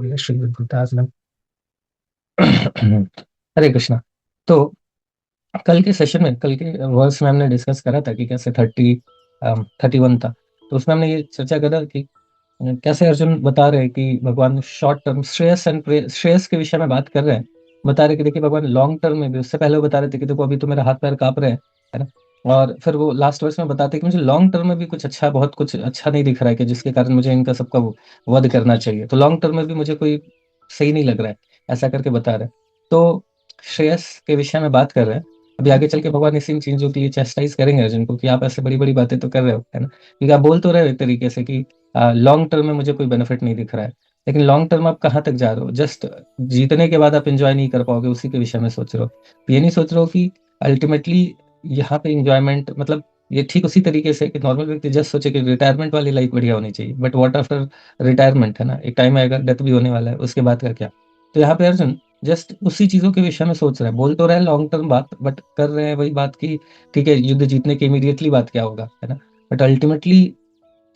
श्री गुरुदासनम। हरे कृष्णा। तो कल के सेशन में, कल के वर्स में हमने डिस्कस करा था कि कैसे 31 था। तो उसमें हमने ये चर्चा करा कि कैसे अर्जुन बता रहे हैं कि भगवान short term Shreyas and Shreyas के विषय में बात कर रहे हैं। बता रहे कि देखिए भगवान लॉन्ग टर्म में भी, उससे पहले वो बता रहे थे कि देखो अभी तो मेरा हाथ पैर कांप रहे हैं, है ना। और फिर वो लास्ट वर्स में बताते हैं कि मुझे लॉन्ग टर्म में भी कुछ अच्छा, बहुत कुछ अच्छा नहीं दिख रहा है कि जिसके कारण मुझे इनका सबका वध करना चाहिए। तो लॉन्ग टर्म में भी मुझे कोई सही नहीं लग रहा है, ऐसा करके बता रहे हैं। तो श्रेयस के विषय में बात कर रहे हैं। अभी आगे चल के भगवान इसी चीजों की चेस्टाइज करेंगे अर्जुन को कि आप ऐसे बड़ी बड़ी बातें तो कर रहे हो, है ना। क्योंकि आप बोल तो रहे हो एक तरीके से कि लॉन्ग टर्म में मुझे कोई बेनिफिट नहीं दिख रहा है, लेकिन लॉन्ग टर्म आप कहाँ तक जा रहे हो? जस्ट जीतने के बाद आप एंजॉय नहीं कर पाओगे, उसी के विषय में सोच रहे हो। ये नहीं सोच रहे हो कि अल्टीमेटली यहाँ पे इंजॉयमेंट, मतलब ये ठीक उसी तरीके से कि नॉर्मल व्यक्ति जस्ट सोचे कि रिटायरमेंट वाली लाइफ बढ़िया होनी चाहिए, बट व्हाट आफ्टर रिटायरमेंट, है ना। एक टाइम आएगा, डेथ भी होने वाला है, उसके बाद का क्या? तो यहाँ पे अर्जुन जस्ट उसी चीजों के विषय में सोच रहे हैं। बोल तो रहे हैं लॉन्ग टर्म बात, बट कर रहे हैं वही बात की ठीक है, युद्ध जीतने के इमीडिएटली बाद क्या होगा, है ना। बट अल्टीमेटली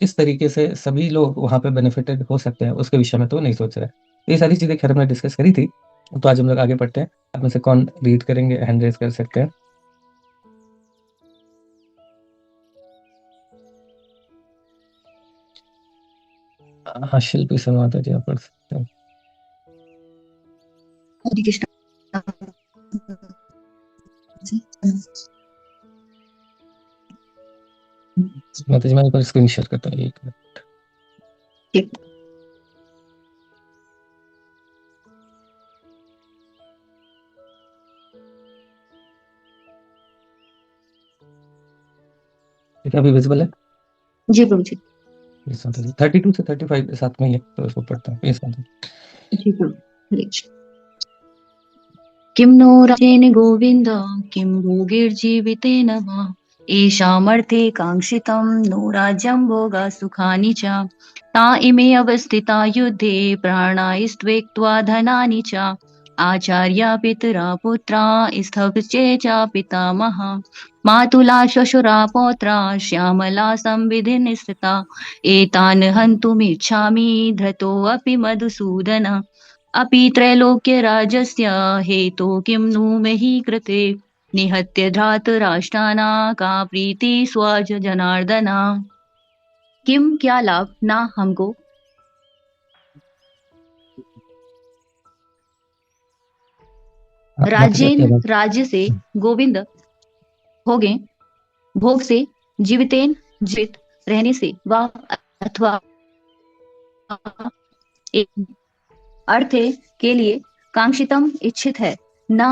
इस तरीके से सभी लोग वहां पे बेनिफिटेड हो सकते हैं, उसके विषय में तो नहीं सोच रहे। तो ये सारी चीजें खैर हमने डिस्कस करी थी। तो आज हम लोग आगे बढ़ते हैं। आप में से कौन रीड करेंगे? हैंड रेज कर सकते हैं। हाँ, शिल्पी शर्मा जी, आप पढ़ सकते हैं। हरे कृष्ण माता जी मैं एक बार स्क्रीन शेयर करता हूँ, एक मिनट। ठीक। ठीक है, अभी विजिबल है? जी प्रभु जी। प्लीज माता जी 32 से 35 के साथ में ही है, तो इसको पढ़ता हूँ, प्लीज माता जी। जी प्रभु। हरे कृष्ण। किं नो राजेन गोविन्द किं भोगैर्जीवितेन वा येषामर्थे काङ्क्षितं नो राज्यं भोगा सुखानि च ता इमे अवस्थिता युद्धे प्राणास्त्वेक्त्वा धनानि च आचार्या पितरा पुत्रा स्तवचे च पितामहा मातुला श्वशुरा पौत्रा श्यामला संविधिं स्थिता एतान् हन्तुमिच्छामि धृतोऽपि मधुसूदन अपि त्रैलोक्यराजस्य हेतो किं नु मही कृते निहत्य धृतराष्ट्राणां का प्रीति स्वज जनार्दना। किम क्या लाभ ना हमको हाँ, माता जी आपकी राज्य आवाज। राज्य से गोविंद भोगे भोग से जीवितेन जीवित रहने से व अथवा एक अर्थ के लिए कांक्षितम इच्छित है न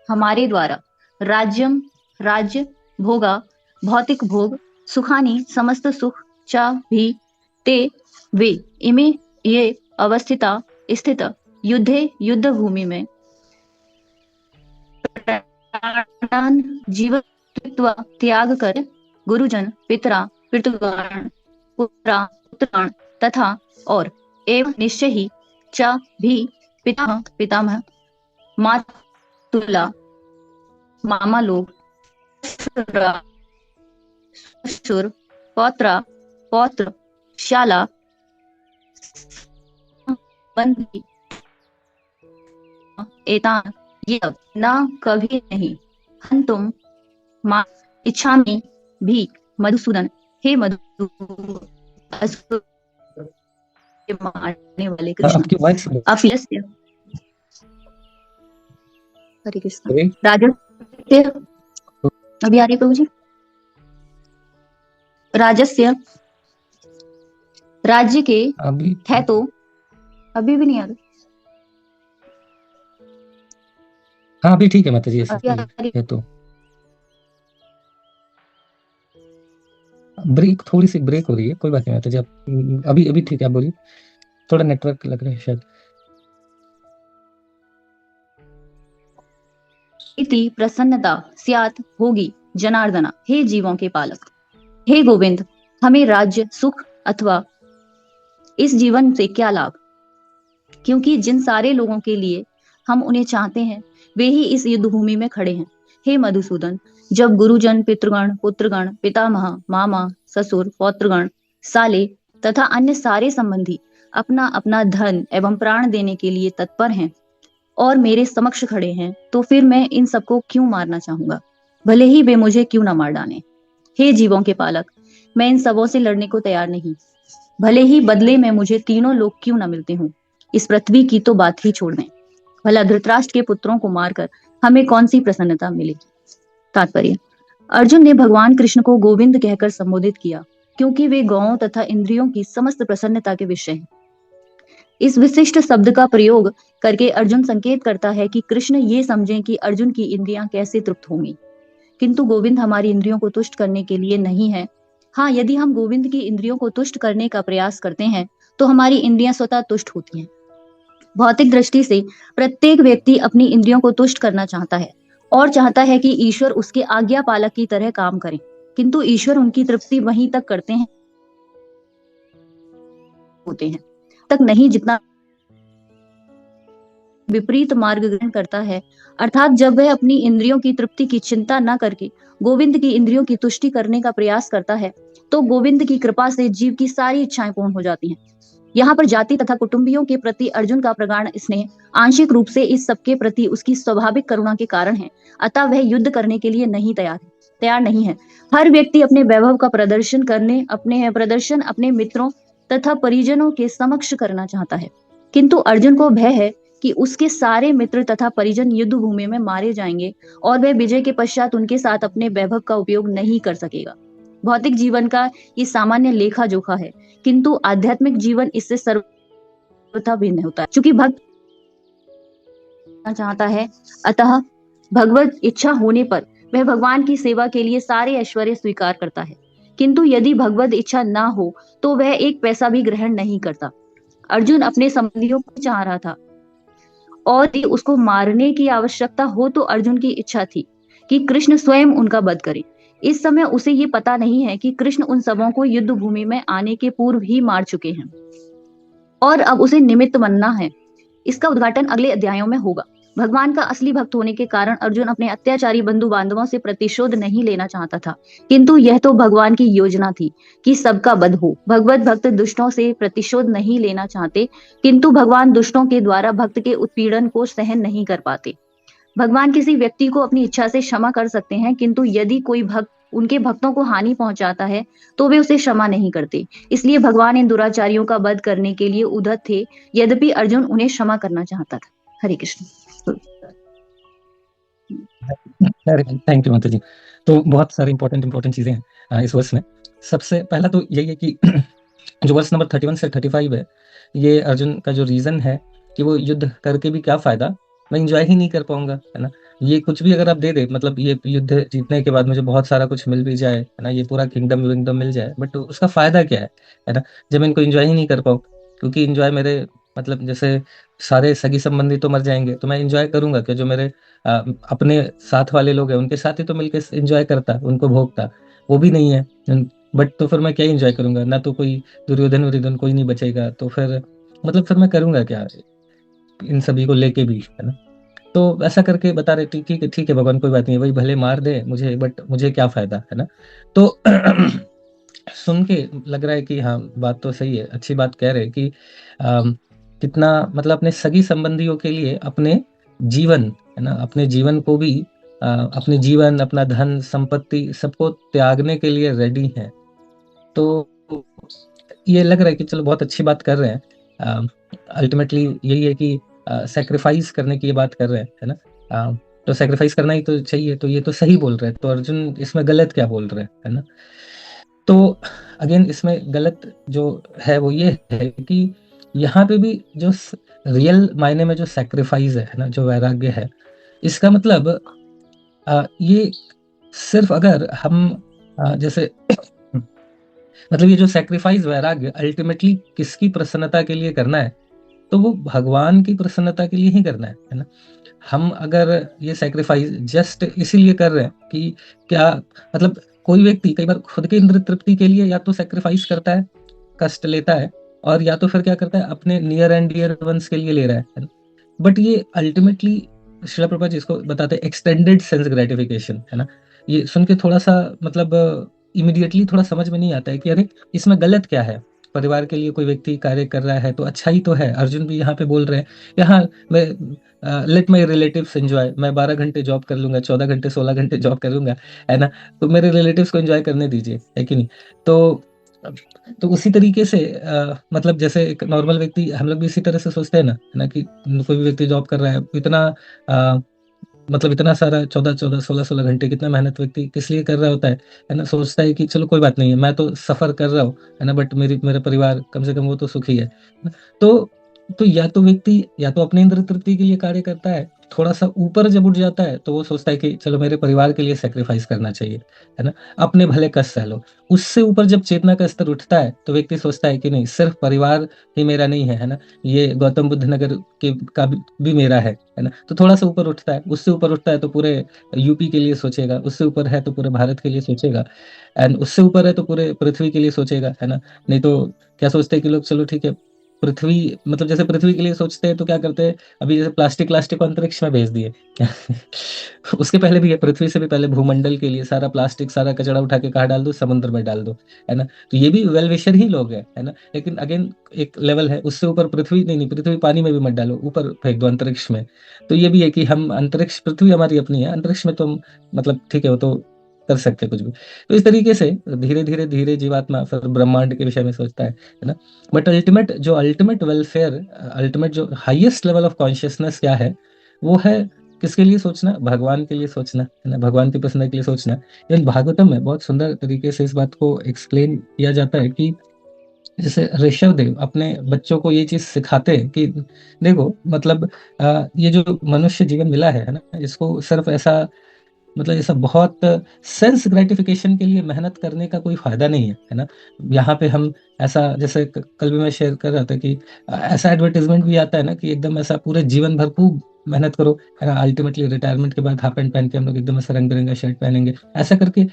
हमारे द्वारा राज्यम राज्य भोगा भौतिक भोग सुखानी समस्त सुख च भी ते वे इमे ये अवस्थिता स्थित युद्धे युद्ध भूमि में प्राणान जीवत्व त्याग कर गुरुजन पितरा पितृगण पुत्रा पुत्रगण तथा और एवं निश्चय ही च भी पितामह पितामह मातुला मामा लोग ससुर पौत्रा पौत्र शाला बंदी एतान ये सब न कभी नहीं हम तुम मां इच्छा में भी मधुसूदन हे मधु असुर के मारने वाले कृष्ण आपकी वॉइस अफिलस्य हरे कृष्ण राजस्य अभी आ रही प्रभु जी राजस्य राज्य के अभी है तो अभी भी नहीं आ रही हाँ अभी ठीक है माता जी, ऐसे अभी आ कोई रही है तो ब्रेक, थोड़ी सी ब्रेक हो रही है, कोई बात नहीं माता जी। आप अभी अभी ठीक है, आप बोलिए। थोड़ा नेटवर्क लग रहा है शायद। इति प्रसन्नता स्यात् होगी जनार्दना हे जीवों के पालक हे गोविंद हमें राज्य सुख अथवा इस जीवन से क्या लाभ क्योंकि जिन सारे लोगों के लिए हम उन्हें चाहते हैं वे ही इस युद्ध भूमि में खड़े हैं हे मधुसूदन जब गुरुजन पितृगण पुत्रगण पितामह मामा ससुर पौत्रगण साले तथा अन्य सारे संबंधी अपना अपना धन एवं प्राण देने के लिए तत्पर हैं और मेरे समक्ष खड़े हैं, तो फिर मैं इन सबको क्यों मारना चाहूंगा, भले ही वे मुझे क्यों ना मार डालें। हे जीवों के पालक, मैं इन सबों से लड़ने को तैयार नहीं, भले ही बदले में मुझे तीनों लोग क्यों ना मिलते हों। इस पृथ्वी की तो बात ही छोड़ दें, भला धृतराष्ट्र के पुत्रों को मारकर हमें कौन सी प्रसन्नता मिलेगी। तात्पर्य: अर्जुन ने भगवान कृष्ण को गोविंद कहकर संबोधित किया, क्योंकि वे गौओं तथा इंद्रियों की समस्त प्रसन्नता के विषय हैं। इस विशिष्ट शब्द का प्रयोग करके अर्जुन संकेत करता है कि कृष्ण ये समझें कि अर्जुन की इंद्रियां कैसे तृप्त होंगी, किंतु गोविंद हमारी इंद्रियों को तुष्ट करने के लिए नहीं है। हाँ, यदि हम गोविंद की इंद्रियों को तुष्ट करने का प्रयास करते हैं तो हमारी इंद्रियां स्वतः तुष्ट होती हैं। भौतिक दृष्टि से प्रत्येक व्यक्ति अपनी इंद्रियों को तुष्ट करना चाहता है और चाहता है कि ईश्वर उसके आज्ञा पालक की तरह काम करे, किंतु ईश्वर उनकी तृप्ति वहीं तक करते हैं होते हैं तक नहीं जितना विपरीत मार्ग ग्रहण करता है, अर्थात जब वह अपनी इंद्रियों की तृप्ति की चिंता न करके गोविंद की इंद्रियों की तुष्टि करने का प्रयास करता है, तो गोविंद की कृपा से जीव की सारी इच्छाएं पूर्ण हो जाती हैं। यहाँ पर जाति तथा कुटुंबियों के प्रति अर्जुन का प्रगाढ़ स्नेह आंशिक रूप से इस सबके प्रति उसकी स्वाभाविक करुणा के कारण है, अतः वह युद्ध करने के लिए तैयार नहीं है। हर व्यक्ति अपने वैभव का प्रदर्शन अपने मित्रों तथा परिजनों के समक्ष करना चाहता है, किंतु अर्जुन को भय है कि उसके सारे मित्र तथा परिजन युद्ध भूमि में मारे जाएंगे और वह विजय के पश्चात उनके साथ अपने वैभव का उपयोग नहीं कर सकेगा। भौतिक जीवन का ये सामान्य लेखा जोखा है, किंतु आध्यात्मिक जीवन इससे सर्वथा भिन्न होता है। चूंकि भक्त चाहता है, अतः भगवत इच्छा होने पर वह भगवान की सेवा के लिए सारे ऐश्वर्य स्वीकार करता है, किंतु यदि भगवत इच्छा ना हो तो वह एक पैसा भी ग्रहण नहीं करता। अर्जुन अपने संबंधियों को चाह रहा था और यदि उसको मारने की आवश्यकता हो तो अर्जुन की इच्छा थी कि कृष्ण स्वयं उनका वध करे। इस समय उसे ये पता नहीं है कि कृष्ण उन सबों को युद्ध भूमि में आने के पूर्व ही मार चुके हैं और अब उसे निमित्त बनना है। इसका उद्घाटन अगले अध्यायों में होगा। भगवान का असली भक्त होने के कारण अर्जुन अपने अत्याचारी बंधु बांधवों से प्रतिशोध नहीं लेना चाहता था, किंतु यह तो भगवान की योजना थी कि सबका वध हो। भगवत भक्त दुष्टों से प्रतिशोध नहीं लेना चाहते, किंतु भगवान दुष्टों के द्वारा भक्त के उत्पीड़न को सहन नहीं कर पाते। भगवान किसी व्यक्ति को अपनी इच्छा से क्षमा कर सकते हैं, किंतु यदि कोई भक्त उनके भक्तों को हानि पहुंचाता है तो वे उसे क्षमा नहीं करते। इसलिए भगवान इन दुराचारियों का वध करने के लिए उद्यत थे, यद्यपि अर्जुन उन्हें क्षमा करना चाहता था। हरे कृष्ण। थैंक यू माता जी। तो बहुत सारी इंपॉर्टेंट चीजें हैं इस वर्ष में। सबसे पहला तो यही है कि जो वर्ष नंबर 31 से 35 है, ये अर्जुन का जो रीजन है कि वो युद्ध करके भी क्या फायदा, मैं इंजॉय ही नहीं कर पाऊंगा, है ना। ये कुछ भी अगर आप दे दे, मतलब ये युद्ध जीतने के बाद मुझे बहुत सारा कुछ मिल भी जाए, है ना, ये पूरा किंगडम विंगडम मिल जाए, बट उसका फायदा क्या है ना, जब मैं इनको इंजॉय ही नहीं कर पाऊँ। क्योंकि इंजॉय मेरे मतलब जैसे सारे सगी संबंधी तो मर जाएंगे, तो मैं इंजॉय करूंगा कि जो मेरे अपने साथ वाले लोग हैं उनके साथ ही तो मिलकर इंजॉय करता, उनको भोगता, वो भी नहीं है। बट तो फिर मैं क्या इंजॉय करूंगा, ना तो कोई दुर्योधन वुर्योधन कोई नहीं बचेगा, तो फिर मतलब फिर मैं करूंगा क्या इन सभी को लेके भी, है ना। तो ऐसा करके बता रहे ठीक है भगवान, कोई बात नहीं, वही भले मार दे मुझे, बट मुझे क्या फायदा, है ना। तो सुन के लग रहा है कि हाँ बात तो सही है, अच्छी बात कह रहे हैं कि कितना मतलब अपने सगी संबंधियों के लिए अपने जीवन, है ना, अपने जीवन को भी अपने जीवन, अपना धन संपत्ति सबको त्यागने के लिए रेडी है। तो ये लग रहा है कि चलो बहुत अच्छी बात कर रहे हैं। अल्टीमेटली यही है कि सेक्रीफाइस करने की ये बात कर रहे हैं, है ना। तो सेक्रीफाइस करना ही तो चाहिए, तो ये तो सही बोल रहे हैं, तो अर्जुन इसमें गलत क्या बोल रहे हैं, है ना। तो अगेन इसमें गलत जो है वो ये है कि यहाँ पे भी जो रियल मायने में जो सेक्रीफाइस है ना, जो वैराग्य है, इसका मतलब ये सिर्फ अगर हम जैसे मतलब ये जो सेक्रीफाइस वैराग्य अल्टीमेटली किसकी प्रसन्नता के लिए करना है, तो वो भगवान की प्रसन्नता के लिए ही करना है ना। हम अगर ये सेक्रीफाइस जस्ट इसीलिए कर रहे हैं कि क्या मतलब कोई व्यक्ति कई बार खुद के इंद्र तृप्ति के लिए या तो सेक्रीफाइस करता है, कष्ट लेता है, और या तो फिर क्या करता है अपने नियर एंड डियर वंस के लिए ले रहा है। बट ये अल्टीमेटली श्रील प्रभुपाद जी इसको बताते हैं एक्सटेंडेड सेंस ग्रेटिफिकेशन, है ना। ये सुन के थोड़ा सा मतलब इमीडिएटली थोड़ा समझ में नहीं आता है कि अरे इसमें गलत क्या है। परिवार के लिए कोई व्यक्ति कार्य कर रहा है तो अच्छा ही तो है। अर्जुन भी यहाँ पे बोल रहे हैं, यहाँ मैं लेट माई रिलेटिव्स एंजॉय, मैं 12 घंटे जॉब कर लूंगा, 14 घंटे 16 घंटे जॉब कर लूंगा, है ना, तो मेरे रिलेटिव्स को एंजॉय करने दीजिए, है कि नहीं। तो तो उसी तरीके से मतलब जैसे एक नॉर्मल व्यक्ति, हम लोग भी इसी तरह से सोचते हैं ना, है ना, कि कोई भी व्यक्ति जॉब कर रहा है इतना मतलब इतना सारा 14 14 16 16 घंटे कितना मेहनत व्यक्ति किस लिए कर रहा होता है ना, सोचता है कि चलो कोई बात नहीं है, मैं तो सफर कर रहा हूँ, है ना, बट मेरा परिवार कम से कम वो तो सुखी है। तो या तो व्यक्ति या तो अपने इंद्र तृप्ति के लिए कार्य करता है, थोड़ा सा ऊपर जब उठ जाता है तो वो सोचता है कि चलो मेरे परिवार के लिए सेक्रीफाइस करना चाहिए, है ना, अपने भले कष्ट सह लो। उससे ऊपर जब चेतना का स्तर उठता है तो व्यक्ति सोचता है कि नहीं, सिर्फ परिवार ही मेरा नहीं है ना, ये गौतम बुद्ध नगर के का भी मेरा है ना, तो थोड़ा सा ऊपर उठता है। उससे ऊपर उठता है तो पूरे यूपी के लिए सोचेगा, उससे ऊपर है तो पूरे भारत के लिए सोचेगा, एंड उससे ऊपर है तो पूरे पृथ्वी के लिए सोचेगा, है ना। नहीं तो क्या सोचते हैं कि लोग, चलो ठीक है, पृथ्वी मतलब जैसे पृथ्वी के लिए सोचते हैं तो क्या करते हैं, अभी जैसे प्लास्टिक प्लास्टिक को अंतरिक्ष में भेज दिए उसके पहले भी है, पृथ्वी से भी पहले भूमंडल के लिए सारा प्लास्टिक सारा कचरा उठा के कहाँ डाल दो, समुद्र में डाल दो, है ना। तो ये भी वेल विशर ही लोग हैं, है ना, लेकिन अगेन एक लेवल है उससे ऊपर, पृथ्वी नहीं नहीं, पृथ्वी पानी में भी मत डालो, ऊपर फेंक दो अंतरिक्ष में। तो ये भी है कि हम अंतरिक्ष, पृथ्वी हमारी अपनी है, अंतरिक्ष में तो हम मतलब ठीक है, वो तो कर सकते हैं कुछ भी। तो इस तरीके से धीरे धीरे धीरे जीवात्मा फिर ब्रह्मांड के विषय में सोचता है ना। बट अल्टीमेट वेलफेयर, अल्टीमेट जो हाईएस्ट लेवल ऑफ कॉन्शियसनेस क्या है, वो है किसके लिए सोचना, भगवान के लिए सोचना, है ना, भगवान की प्रसन्नता के लिए सोचना। इवन भागवतम में बहुत सुंदर तरीके से इस बात को एक्सप्लेन किया जाता है कि जैसे ऋषभ देव अपने बच्चों को ये चीज सिखाते हैं कि देखो मतलब ये जो मनुष्य जीवन मिला है ना, इसको सिर्फ ऐसा मतलब ऐसा बहुत सेंस ग्रेटिफिकेशन के लिए मेहनत करने का कोई फायदा नहीं है ना। यहाँ पे हम ऐसा जैसे कल भी मैं शेयर कर रहा था कि ऐसा एडवर्टाइजमेंट भी आता है ना कि एकदम ऐसा पूरे जीवन भर खूब मेहनत करो, है ना, अल्टीमेटली रिटायरमेंट के बाद हाफ पैंट पहन के हम लोग एकदम ऐसा रंग बिरंगा शर्ट पहनेंगे, ऐसा करके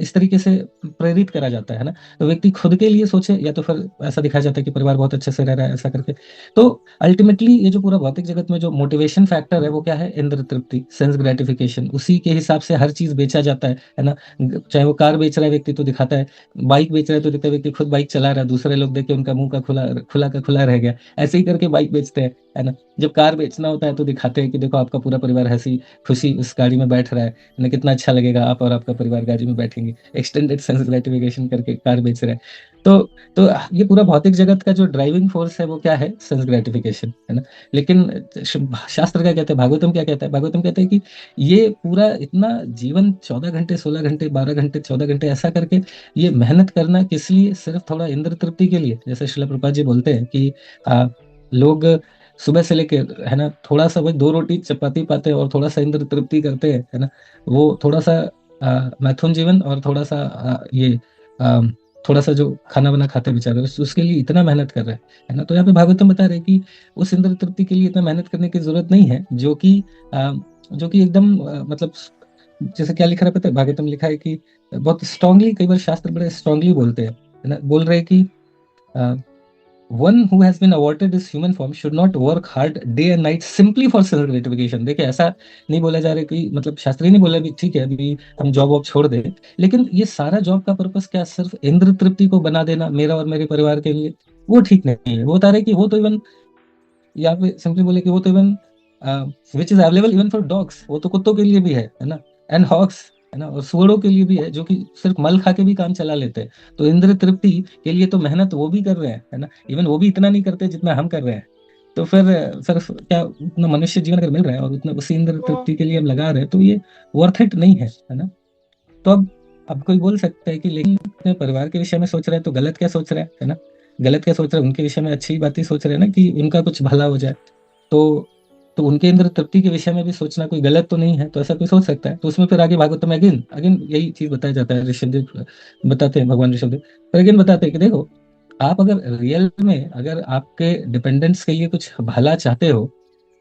इस तरीके से प्रेरित करा जाता है ना। तो व्यक्ति खुद के लिए सोचे, या तो फिर ऐसा दिखाया जाता है कि परिवार बहुत अच्छे से रह रहा है ऐसा करके। तो अल्टीमेटली ये जो पूरा भौतिक जगत में जो मोटिवेशन फैक्टर है वो क्या है, इंद्र तृप्ति, सेंस ग्रेटिफिकेशन, उसी के हिसाब से हर चीज बेचा जाता है ना। चाहे वो कार बेच रहा है व्यक्ति तो दिखाता है, बाइक बेच रहा है तो दिखता है व्यक्ति खुद बाइक चला रहा है, दूसरे लोग देख के उनका मुंह का खुला खुला का खुला रह गया, ऐसे ही करके बाइक बेचते हैं, है ना। जब कार बेचना होता है तो दिखाते हैं कि देखो आपका पूरा परिवार हंसी खुशी उस गाड़ी में बैठ रहा है ना, कितना अच्छा लगेगा आप और आपका परिवार गाड़ी में बैठेंगे, एक्सटेंडेड सेंस ग्रेटिफिकेशन करके कार बेच रहे हैं। तो तो ये पूरा भौतिक जगत का जो ड्राइविंग फोर्स है वो क्या है, सेंस ग्रेटिफिकेशन, है ना। लेकिन शास्त्र क्या कहते हैं, भागवतम क्या कहता है, भागवतम कहते हैं कि ये पूरा इतना जीवन 14 घंटे 16 घंटे 12 घंटे 14 घंटे ऐसा करके ये मेहनत करना किस लिए, सिर्फ थोड़ा इंद्र तृप्ति के लिए। जैसे श्रील प्रभुपाद जी बोलते हैं कि लोग सुबह से लेके, है ना, थोड़ा सा वही 2 रोटी चपाती पाते हैं और थोड़ा सा इंद्र तृप्ति करते हैं, है ना, वो थोड़ा सा मैथुन जीवन और थोड़ा सा ये आ, थोड़ा सा जो खाना बना खाते हैं बेचारे, उसके लिए इतना मेहनत कर रहे हैं, है ना। तो यहाँ पे भागवतम बता रहे हैं कि उस इंद्र तृप्ति के लिए इतना मेहनत करने की जरूरत नहीं है, जो कि एकदम मतलब जैसे क्या लिखा रहा है पता है, भागवतम लिखा है कि बहुत स्ट्रांगली, कई बार शास्त्र बड़े स्ट्रांगली बोलते हैं, है ना, बोल रहे हैं कि one who has been awarded this human form should not work hard day and night simply for self gratification. देखिए ऐसा नहीं बोला जा रहा है कि मतलब शास्त्री नहीं बोला भी ठीक है अभी हम जॉब वॉब छोड़ दें, लेकिन ये सारा जॉब का पर्पस क्या, सिर्फ इंद्र तृप्ति को बना देना मेरा और मेरे परिवार के लिए, वो ठीक नहीं है। वो बता रहे कि वो तो इवन, यहाँ पे सिंपली बोले कि वो तो even which is available even for dogs, वो तो कुत्तों के लिए भी है ना, एंड हॉक्स, है ना, और सुअरों के लिए भी है, जो कि सिर्फ मल खा के भी काम चला लेते हैं। तो इंद्र तृप्ति के लिए तो मेहनत वो भी कर रहे हैं, है ना, इवन वो भी इतना नहीं करते जितना हम कर रहे हैं। तो फिर क्या उतना मनुष्य जीवन अगर मिल रहा है और उतना उसी इंद्र तृप्ति के लिए हम लगा रहे हैं तो ये वर्थ इट नहीं है ना। तो अब कोई बोल सकता है कि लेकिन अपने परिवार के विषय में सोच रहे हैं तो गलत क्या सोच रहे हैं, है ना, गलत क्या सोच रहे हैं, उनके विषय में अच्छी बात ही सोच रहे हैं ना कि उनका कुछ भला हो जाए। तो तो उनके अंदर तृप्ति के विषय में भी सोचना कोई गलत तो नहीं है, तो ऐसा कोई सोच सकता है। तो उसमें फिर आगे भागवत में अगेन अगेन यही चीज बताया जाता है, ऋषभदेव बताते हैं, भगवान ऋषभदेव फिर अगेन बताते हैं कि देखो आप अगर रियल में अगर आपके डिपेंडेंट्स के लिए कुछ भला चाहते हो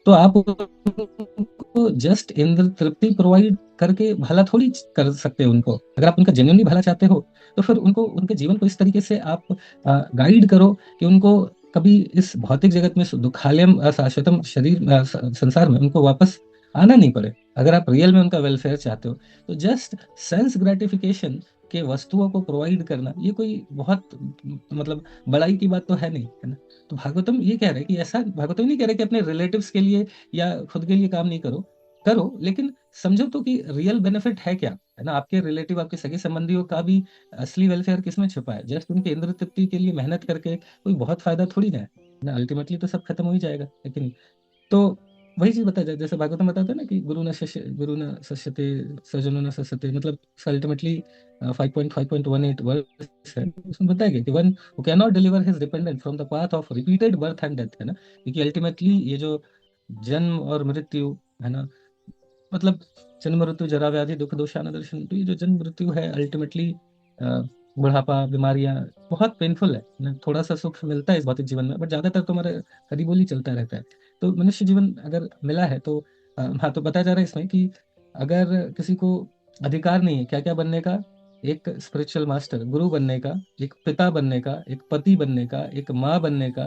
तो आप उनको जस्ट इंद्र तृप्ति प्रोवाइड करके भला थोड़ी कर सकते हो उनको। अगर आप उनका जेन्युइनली भला चाहते हो तो फिर उनको उनके जीवन को इस तरीके से आप गाइड करो कि उनको कभी इस भौतिक जगत में दुखालयम शाश्वतम शरीर संसार में उनको वापस आना नहीं पड़े। अगर आप रियल में उनका वेलफेयर चाहते हो तो जस्ट सेंस ग्रेटिफिकेशन के वस्तुओं को प्रोवाइड करना, ये कोई बहुत मतलब बड़ाई की बात तो है नहीं, है ना। तो भागवतम ये कह रहे हैं कि ऐसा, भागवतम नहीं कह रहे कि अपने रिलेटिव्स के लिए या खुद के लिए काम नहीं करो, करो, लेकिन समझो तो कि रियल बेनिफिट है क्या, है ना। आपके रिलेटिव, आपके सगे संबंधियों का भी असली वेलफेयर किसमें छुपा है? जस्ट उनके इंद्र तृप्ति के लिए मेहनत करके कोई बहुत फायदा थोड़ी ना, अल्टीमेटली तो सब खत्म हो ही जाएगा, लेकिन तो वही चीज बताया जाए, जैसे भागवत में बताते हैं ना कि गुरु न सस्यते सजनो न सस्यते, मतलब अल्टीमेटली 5.5.18 वर्स है, उसमें बताया गया कि one who can not deliver his dependent from the path of repeated birth and death, है ना। क्योंकि अल्टीमेटली ये जो जन्म और मृत्यु, है ना, मतलब जन्म मृत्यु जरा व्याधि दुख दोषान दर्शन, तो ये जो जन्म मृत्यु है अल्टीमेटली बुढ़ापा, बीमारियां, बहुत पेनफुल है ना। थोड़ा सा सुख मिलता है इस भौतिक जीवन में, बट ज्यादातर तो हमारा हरी बोली चलता रहता है। तो मनुष्य जीवन अगर मिला है तो हाँ, तो बताया जा रहा है इसमें कि अगर किसी को अधिकार नहीं है क्या क्या बनने का, एक स्पिरिचुअल मास्टर, गुरु बनने का, एक पिता बनने का, एक पति बनने का, एक माँ बनने का,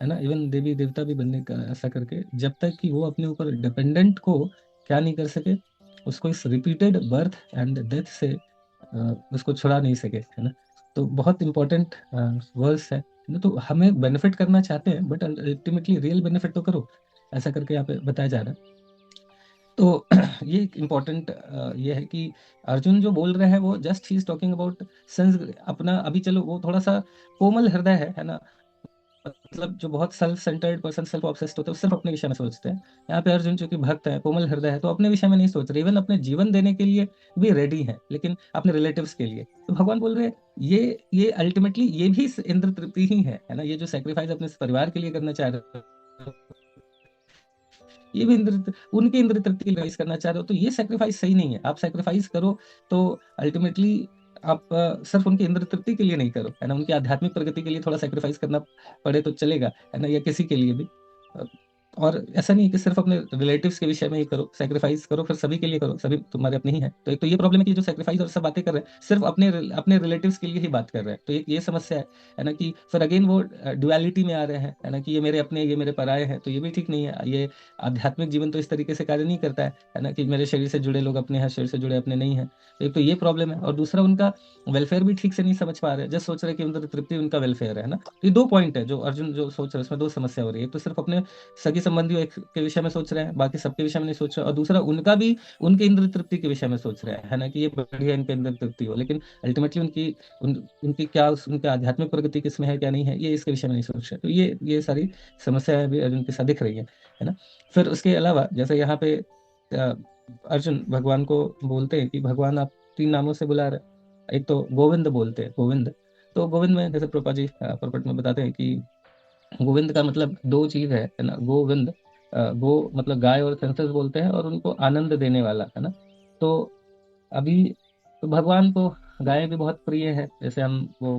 है ना, इवन देवी देवता भी बनने का, ऐसा करके जब तक कि वो अपने ऊपर डिपेंडेंट को क्या नहीं कर सके, उसको इस रिपीटेड बर्थ एंड डेथ से उसको छुड़ा नहीं सके, है ना। तो बहुत इंपॉर्टेंट वर्ड्स है ना। तो हमें बेनिफिट करना चाहते हैं, बट अल्टीमेटली रियल बेनिफिट तो करो, ऐसा करके यहाँ पे बताया जा रहा है। तो ये एक इम्पोर्टेंट ये है कि अर्जुन जो बोल रहे हैं वो just he is talking about sense अपना। अभी चलो वो थोड़ा सा कोमल हृदय है ना, मतलब जो बहुत self centred person, self obsessed होते हैं, वो सिर्फ अपने विषय में सोचते हैं। यहाँ पे अर्जुन जो कि भक्त है, कोमल हृदय है, तो अपने विषय में नहीं सोच रहे, इवन अपने जीवन देने के लिए भी रेडी है, लेकिन अपने रिलेटिव्स के लिए। तो भगवान बोल रहे हैं ये अल्टीमेटली ये भी इंद्र तृप्ति ही है ना। ये जो सेक्रीफाइस अपने परिवार के लिए करना चाह रहे हो, ये भी इंद्र, उनके इंद्र तृप्ति के लिए raise करना चाह रहे हो, तो ये सेक्रीफाइस सही नहीं है। आप सेक्रीफाइस करो तो अल्टीमेटली आप सिर्फ उनके इंद्र तृप्ति के लिए नहीं करो, है ना, उनकी आध्यात्मिक प्रगति के लिए थोड़ा सेक्रीफाइस करना पड़े तो चलेगा, है ना, या किसी के लिए भी। अ, और ऐसा नहीं है कि सिर्फ अपने रिलेटिव्स के विषय में ही करो, सेक्रीफाइस करो फिर सभी के लिए करो, सभी तुम्हारे अपने ही हैं। तो एक तो ये प्रॉब्लम है कि जो सेक्रीफाइस और सब बातें कर रहे हैं सिर्फ अपने अपने रिलेटिव्स के लिए ही बात कर रहे हैं, तो एक ये समस्या है ना, कि फिर अगेन वो डुअलिटी में आ रहे हैं, है ना, कि ये मेरे अपने, ये मेरे पराये हैं, तो ये भी ठीक नहीं है। ये आध्यात्मिक जीवन तो इस तरीके से कार्य नहीं करता है ना, कि मेरे शरीर से जुड़े लोग अपने हैं, शरीर से जुड़े अपने नहीं हैं। तो एक तो ये प्रॉब्लम है, और दूसरा उनका वेलफेयर भी ठीक से नहीं समझ पा रहे, जस्ट सोच रहे कि उनका तृप्ति उनका वेलफेयर है ना। तो ये दो पॉइंट है जो अर्जुन जो सोच रहे हैं, इसमें दो समस्या हो रही है। एक तो सिर्फ अपने सगी संबंधियों के विषय में सोच रहे हैं, बाकी सबके विषय में नहीं सोच रहे, और दूसरा उनका भी उनके इंद्र तृप्ति के विषय में सोच रहे हैं, है ना, कि ये बढ़िया इनके इंद्र तृप्ति हो, लेकिन अल्टीमेटली उनकी क्या, उनका आध्यात्मिक प्रगति किसमें है क्या नहीं है, ये इसके विषय में नहीं सोच रहे। तो ये सारी समस्याएं भी अर्जुन के साथ दिख रही है ना। फिर उसके अलावा जैसे यहाँ पे अर्जुन भगवान को बोलते हैं कि भगवान आप तीन नामों से बुला रहे हैं। एक तो गोविंद बोलते हैं, गोविंद। तो गोविंद में जैसे प्रभुपाद जी प्रकट में बताते हैं कि गोविंद का मतलब दो चीज है ना। गोविंद, गो मतलब गाय और सेंसस बोलते हैं, और उनको आनंद देने वाला, है ना। तो अभी तो भगवान को गायें भी बहुत प्रिय है, जैसे हम वो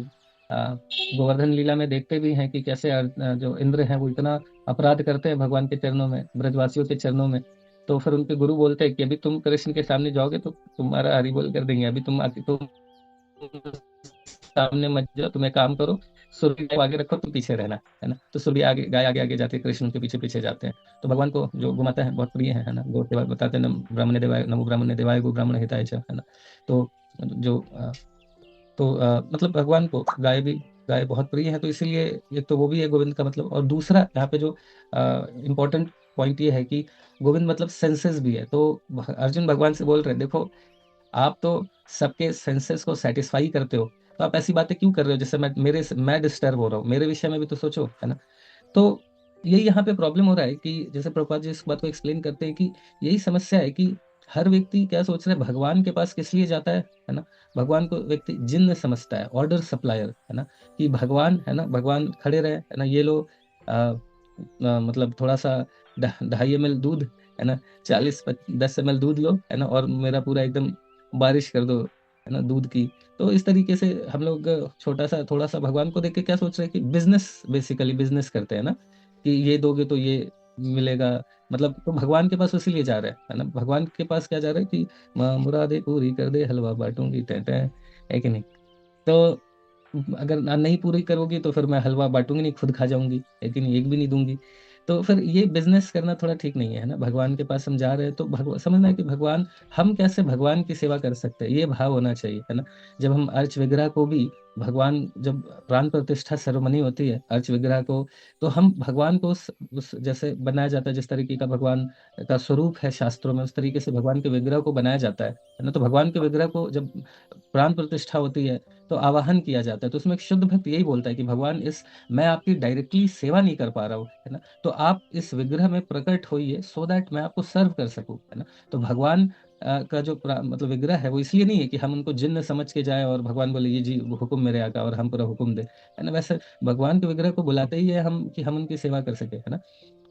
गोवर्धन लीला में देखते भी हैं कि कैसे जो इंद्र हैं वो इतना अपराध करते हैं भगवान के चरणों में, ब्रजवासियों के चरणों में। तो फिर उनके गुरु बोलते हैं कि अभी तुम कृष्ण के सामने जाओगे तो तुम्हारा हरि बोल कर देंगे, अभी तुम आके तुम सामने मत जाओ, तुम एक काम करो, सूर्य को आगे रखो, तुम पीछे रहना, है ना। तो सूर्य आगे, गाय आगे आगे जाती है, कृष्ण के पीछे पीछे जाते हैं। तो भगवान को जो गौ माता है बहुत प्रिय है ना। गौ के बाद बताते हैं, नम ब्राह्मण देवाय, नमो ब्राह्मण देवाय गो ब्राह्मण हिताय च, है ना। तो जो मतलब भगवान को गाय बहुत प्रिय है, तो इसीलिए एक तो वो भी है गोविंद का मतलब। और दूसरा यहाँ पे जो इम्पोर्टेंट पॉइंट ये है कि गोविंद मतलब सेंसेस भी है। तो अर्जुन भगवान से बोल रहे हैं, देखो आप तो सबके सेंसेस को सेटिस्फाई करते हो, तो आप ऐसी बातें क्यों कर रहे हो जैसे मैं डिस्टर्ब हो रहा हूँ, मेरे विषय में भी तो सोचो, है ना। तो यही यहाँ पे प्रॉब्लम हो रहा है कि जैसे प्रभुपाद जी इस बात को एक्सप्लेन करते हैं कि यही समस्या है कि हर व्यक्ति क्या सोच रहा है, भगवान के पास किस लिए जाता है ना। भगवान को व्यक्ति जिन्न समझता है, ऑर्डर सप्लायर, है ना, कि भगवान, है ना, भगवान खड़े रहे, है ना, ये लो मतलब थोड़ा सा 2.5 ml दूध, है ना, 10 ml दूध लो, है ना, और मेरा पूरा एकदम बारिश कर दो, है ना, दूध की। तो इस तरीके से हम लोग छोटा सा थोड़ा सा भगवान को देख के क्या सोच रहे हैं कि बिजनेस, बेसिकली बिजनेस करते हैं ना, कि ये दोगे तो ये मिलेगा। मतलब तो भगवान के पास इसीलिए जा रहे हैं, है ना, भगवान के पास क्या जा रहे हैं कि माँ मुरादे पूरी कर दे, हलवा बांटूंगी टें टें, है कि नहीं। तो अगर नहीं पूरी करोगी तो फिर मैं हलवा बांटूंगी नहीं, खुद खा जाऊंगी, है कि नहीं, एक भी नहीं दूंगी। तो फिर ये बिजनेस करना थोड़ा ठीक नहीं है ना। भगवान के पास हम जा रहे हैं तो भगवान समझना है कि भगवान, हम कैसे भगवान की सेवा कर सकते हैं, ये भाव होना चाहिए, है ना। जब हम अर्च विग्रह को भी, भगवान जब प्राण प्रतिष्ठा सेरेमनी होती है अर्च विग्रह को, तो हम भगवान को उस जैसे बनाया जाता है, जिस तरीके का भगवान का स्वरूप है शास्त्रों में, उस तरीके से भगवान के विग्रह को बनाया जाता है ना। तो भगवान के विग्रह को जब प्राण प्रतिष्ठा होती है तो आवाहन किया जाता है, तो उसमें एक शुद्ध भक्त यही बोलता है कि भगवान, इस मैं आपकी डायरेक्टली सेवा नहीं कर पा रहा हूँ, है ना, तो आप इस विग्रह में प्रकट होइए सो दैट मैं आपको सर्व कर सकूं, है ना। तो भगवान का जो मतलब विग्रह है वो इसलिए नहीं है कि हम उनको जिन्न समझ के जाए और भगवान बोले ये जी हुक्म मेरे आका और हम पूरा हुक्म दे, है ना। वैसे भगवान के विग्रह को बुलाते ही है हम कि हम उनकी सेवा कर सके, है ना।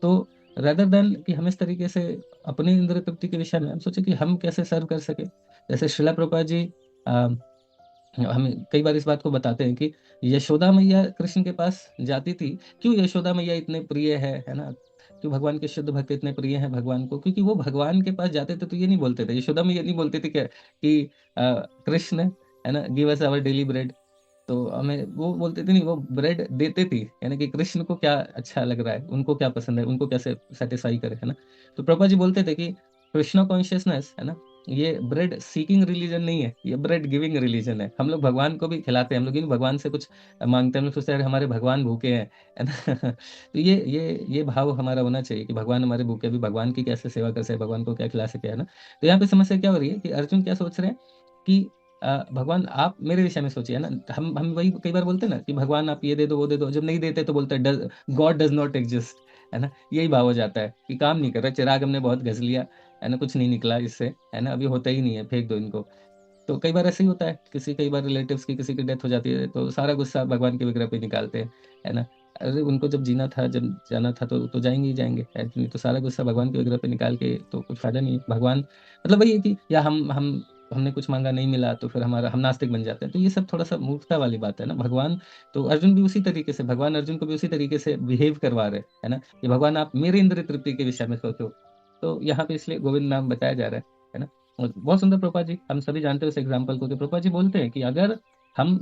तो रेदर देन कि हम इस तरीके से अपनी इंद्रिय तृप्ति के विषय में हम सोचे कि हम कैसे सर्व कर सके। जैसे श्रीला प्रभुपाद जी हमें कई बार इस बात को बताते हैं कि यशोदा मैया कृष्ण के पास जाती थी। क्यों यशोदा मैया इतने प्रिय है ना, क्यों भगवान के शुद्ध भक्त इतने प्रिय हैं भगवान को, क्योंकि वो भगवान के पास जाते थे तो ये नहीं बोलते थे, यशोदा मैया नहीं बोलती थी क्या कि कृष्ण, है ना, give us our daily bread. तो हमें वो बोलते थे नहीं, वो ब्रेड देते थी, यानी कि कृष्ण को क्या अच्छा लग रहा है, उनको क्या पसंद है, उनको कैसे सेटिस्फाई करे, है ना। तो प्रभुपाद जी बोलते थे कि कृष्णा कॉन्शियसनेस, है ना, ये ब्रेड सीकिंग रिलीजन नहीं है, ये ब्रेड गिविंग रिलीजन है। हम लोग भगवान को भी खिलाते हैं, हम लोग भी भगवान से कुछ मांगते हैं, हम लोग सोचते हैं अरे हमारे भगवान भूखे हैं, है ना। तो ये भाव हमारा होना चाहिए कि भगवान हमारे भूखे भी, भगवान की कैसे सेवा कर सके, भगवान को क्या खिला सके, है ना। तो यहाँ पे समस्या क्या हो रही है कि अर्जुन क्या सोच रहे हैं कि भगवान आप मेरे विषय में सोचिए, है ना। हम वही कई बार बोलते हैं ना कि भगवान आप ये दे दो वो दे दो, जब नहीं देते तो बोलते हैं गॉड डज नॉट एग्जिस्ट, है ना। यही भाव हो जाता है कि काम नहीं कर रहा, चिराग हमने बहुत घस लिया, है ना, कुछ नहीं निकला इससे, है ना, अभी होता ही नहीं है, फेंक दो इनको। तो कई बार ऐसे ही होता है, कई बार रिलेटिव्स की किसी की डेथ हो जाती है तो सारा गुस्सा भगवान के विग्रह पे निकालते हैं, है ना। अरे उनको जब जीना था, जब जाना था तो जाएंगे ही जाएंगे, है नहीं, तो सारा गुस्सा भगवान के विग्रह पे निकाल के तो कुछ फायदा नहीं है। भगवान मतलब वही है कि या हम हमने कुछ मांगा नहीं मिला तो फिर हमारा हम नास्तिक बन जाते हैं, तो ये सब थोड़ा सा मूर्खता वाली बात है ना। भगवान तो अर्जुन भी उसी तरीके से, भगवान अर्जुन को भी उसी तरीके से बिहेव करवा रहे हैं, है ना, कि भगवान आप मेरे इंद्रिय तृप्ति के विषय में सोचो। तो यहाँ पे इसलिए गोविंद नाम बताया जा रहा है ना। और बहुत सुंदर प्रभुपाद जी, हम सभी जानते हैं उस एग्जाम्पल को, कि प्रभुपाद जी बोलते हैं कि अगर हम